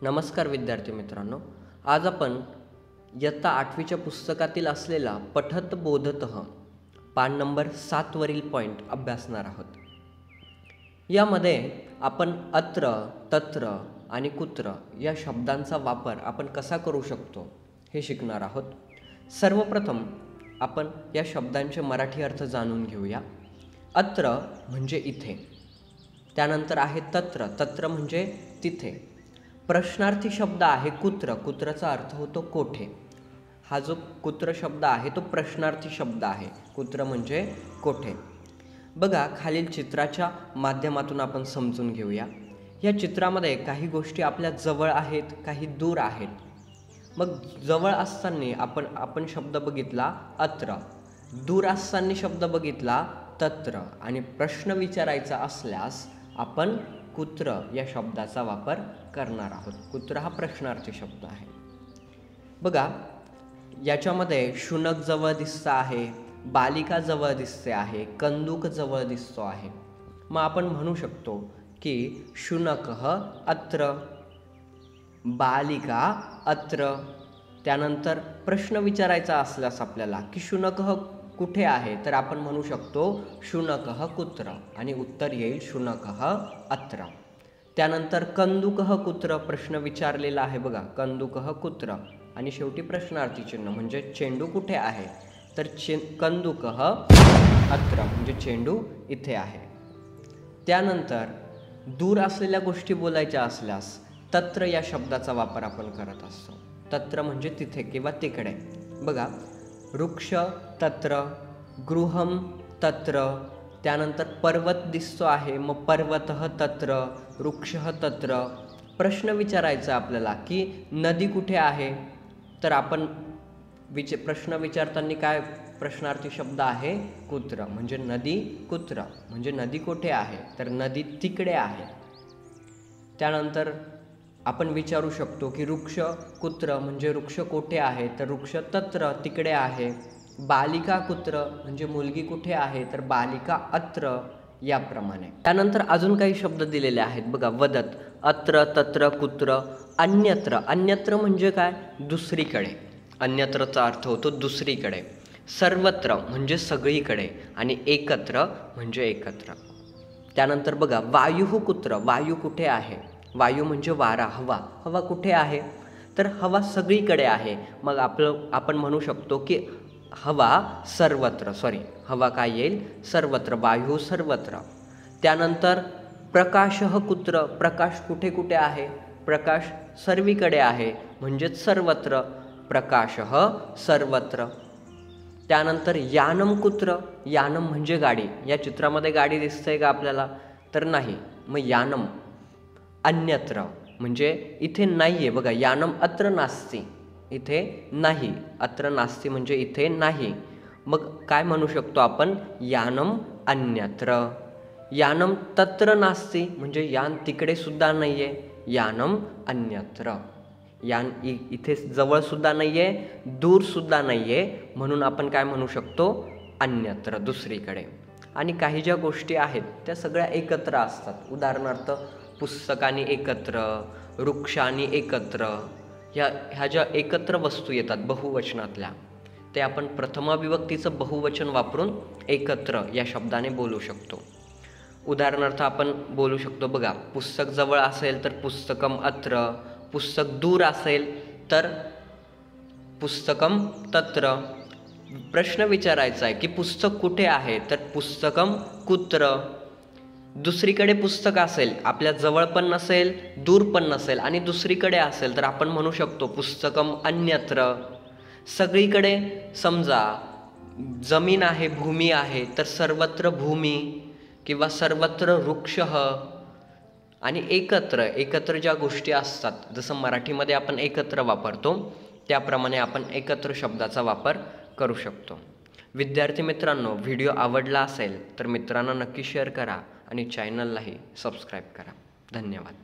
नमस्कार विद्यार्थी मित्रांनो, आज आपण इयत्ता 8वीच्या पुस्तकातील असलेला पठत बोधतः पान नंबर 7 वरील पॉईंट अभ्यासणार आहोत। यामध्ये आपण अत्र, तत्र आणि कुत्र या शब्दांचा वापर आपण कसा करू शकतो हे शिकणार आहोत। सर्वप्रथम आपण या शब्दांचे मराठी अर्थ जाणून घेऊया। अत्र म्हणजे इथे, त्यानंतर आहे तत्र, तत्र म्हणजे तिथे। प्रश्नार्थी शब्द आहे कुत्र, कुत्रचा अर्थ होतो कोठे। हा जो कुत्र शब्द आहे तो प्रश्नार्थी शब्द आहे, कुत्र म्हणजे कोठे। बघा, खालील चित्राच्या माध्यमातून आपण समजून घेऊया। या चित्रामध्ये काही गोष्टी आपल्या जवळ आहेत, काही दूर आहेत। मग जवळ असताना आपण शब्द बघितला अत्र, दूर असताना शब्द बघितला तत्र, आणि प्रश्न विचारायचा असल्यास आपण कुत्र या शब्दाचा वापर करणार आहोत। कुत्र हा प्रश्नार्थी शब्द आहे। बघा, याच्यामध्ये शुनक जवळ दिसतं आहे, बालिका जवळ दिसते आहे, कंदूक जवळ दिसतो आहे। मग आपण म्हणू शकतो की शुनकः अत्र, बालिका अत्र। त्यानंतर प्रश्न विचारायचा असल्यास आपल्याला की शुनकः कुठे आहे, तर आपण म्हणू शकतो शुनकः कुत्र, आणि उत्तर येईल शुनकः अत्र। त्यानंतर कंदुकः कुत्र, प्रश्न विचारलेला आहे बघा, कंदुकः कुत्र, आणि शेवटी प्रश्नार्थी चिन्ह म्हणजे चेंडू कुठे आहे, तर कंदुकः अत्र म्हणजे चेंडू इथे आहे। त्यानंतर दूर असलेल्या गोष्टी बोलायच्या असल्यास तत्र या शब्दाचा वापर आपण करत असतो। तत्र म्हणजे तिथे किंवा तिकडे। बघा, वृक्ष तत्र, गृहम तत्र, त्यानंतर पर्वत दिसतो आहे, मग पर्वतः तत्र, वृक्षः तत्र। प्रश्न विचारायचा आपल्याला की नदी कुठे आहे, तर आपण प्रश्न विचारताना काय प्रश्नार्थी शब्द आहे कुत्र, म्हणजे नदी कुत्र म्हणजे नदी कुठे आहे, तर नदी तिकडे आहे। त्यानंतर आपण विचारू शकतो की वृक्ष कुत्र म्हणजे वृक्ष कोठे आहे, तर वृक्ष तत्र तिकडे आहे। बालिका कुत्र म्हणजे मुलगी कुठे आहे, तर बालिका अत्र, याप्रमाणे। त्यानंतर अजून काही शब्द दिलेले आहेत बघा, वदत, अत्र, तत्र, कुत्र, अन्यत्र। अन्यत्र म्हणजे काय, दुसरीकडे। अन्यत्रचा अर्थ होतो दुसरीकडे। सर्वत्र म्हणजे सगळीकडे, आणि एकत्र म्हणजे एकत्र। त्यानंतर बघा, वायुः कुत्र, वायू कुठे आहे, वायू म्हणजे वारा, हवा, हवा कुठे आहे, तर हवा सगळीकडे आहे। मग आपण म्हणू शकतो की हवा सर्वत्र, हवा काय येईल सर्वत्र, वायू सर्वत्र। त्यानंतर प्रकाशः कुत्र, प्रकाश कुठे कुठे आहे, प्रकाश सर्वीकडे आहे म्हणजेच सर्वत्र, प्रकाशः सर्वत्र। त्यानंतर यानम कुत्र, यानम म्हणजे गाडी। या चित्रामध्ये गाडी दिसते का आपल्याला, तर नाही, मग यानम अन्यत्र म्हणजे इथे नाहीये। बघा, यानम अत्र नास्ति, इथे नाही, अत्र नास्ति म्हणजे इथे नाही। मग काय म्हणू शकतो आपण, यानम अन्यत्र। यानम तत्र नास्ति म्हणजे यान तिकडे सुद्धा नाहीये, यानम अन्यत्र। यान इथे जवळ सुद्धा नाहीये, दूर सुद्धा नाहीये, म्हणून आपण काय म्हणू शकतो, अन्यत्र, दुसरीकडे। आणि काही ज्या गोष्टी आहेत त्या सगळ्या एकत्र असतात। उदाहरणार्थ पुस्तकाने एकत्र, वृक्षाने एकत्र, ह्या ज्या एकत्र वस्तू येतात बहुवचनातल्या, ते आपण प्रथमा विभक्तीचं बहुवचन वापरून एकत्र या शब्दाने बोलू शकतो। उदाहरणार्थ आपण बोलू शकतो बघा, पुस्तक जवळ असेल तर पुस्तकम अत्र, पुस्तक दूर असेल तर पुस्तकम तत्र। प्रश्न विचारायचा आहे की पुस्तक कुठे आहे, तर पुस्तकम कुत्र। दुसरीकडे पुस्तक असेल, आपल्या जवळ पण नसेल, दूर पण नसेल, आणि दुसरीकडे असेल, तर आपण म्हणू शकतो पुस्तकम अन्यत्र। सगळीकडे समजा जमीन आहे, भूमी आहे, तर सर्वत्र भूमी किंवा सर्वत्र वृक्षः। आणि एकत्र ज्या गोष्टी असतात, जसं मराठीमध्ये आपण एकत्र वापरतो त्याप्रमाणे आपण एकत्र शब्दाचा वापर करू शकतो। विद्यार्थी मित्रांनो, व्हिडिओ आवडला असेल तर मित्रांना नक्की शेअर करा आणि चॅनललाही सबस्क्राईब करा। धन्यवाद।